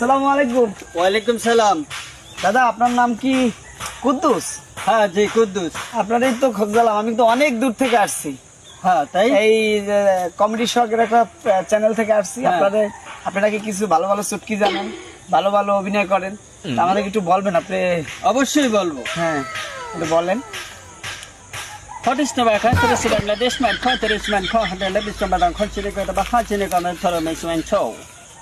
আসসালামু আলাইকুম। ওয়ালাইকুম সালাম। দাদা আপনার নাম কি? কুদ্দুস? হ্যাঁ জি কুদ্দুস। আপনারই তো খোঁজ গেলাম, আমি তো অনেক দূর থেকে আসছি। হ্যাঁ তাই? এই কমেডি শখের একটা চ্যানেল থেকে আসছি। হ্যাঁ। আপনারা কি কিছু ভালো ভালো চুটকি জানেন, ভালো ভালো অভিনয় করেন, তা আমাদের একটু বলবেন আপনি? অবশ্যই বলবো। হ্যাঁ একটু বলেন। Forteste var kanske det sådär när det smäll konterismen konde lebis med den konchile ko ba khachine ko men thoro men smen chow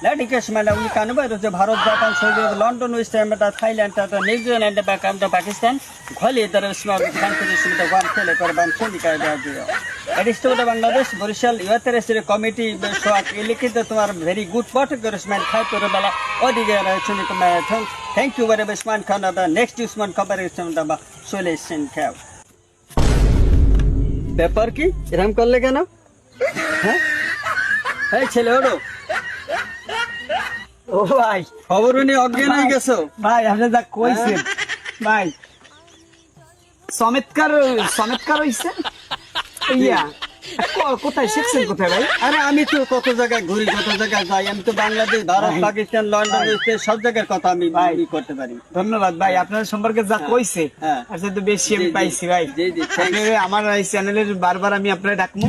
ladi ke smela uli kanu ba je bharat japan soje london west america thailand ta new zealand ba kam da pakistan kholi dar smel konterismen da wan khele korban chindi ka da dio edisto da bangladesh borishal yuatere sire committee show likit tomar very good pot gorismen khai to bela odige ra chuni ko me thank you very much man kana da next usman comparison da ba solution khau ব্যাপার কি এরকম করলে কেন? হ্যাঁ এই ছেলে ওড়ো ও ভাই, খবর নিয়ে অজ্ঞান হয়ে গেছো? ভাই আপনি যা কইছেন ভাই, চমৎকার চমৎকার হইছে। ইয়া কোথায় শিখছেন, কোথায় ভাই? আরে আমি তো কত জায়গায় ঘুরি, কত জায়গায় যাই, আমি তো বাংলাদেশ, ভারত, ভাই। পাকিস্তান, লন্ডন, সব জায়গার কথা আমি ভাই। করতে পারি। ধন্যবাদ ভাই, আপনার সম্পর্কে যা কইছে হ্যাঁ। আচ্ছা তো বেশি আমি জি, জি। পাইছি ভাই। জি, জি, thanks. আপনি আমার এই চ্যানেলের বারবার আমি আপনার ডাকবো,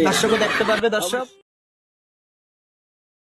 দর্শকও দেখতে পারবে। দর্শক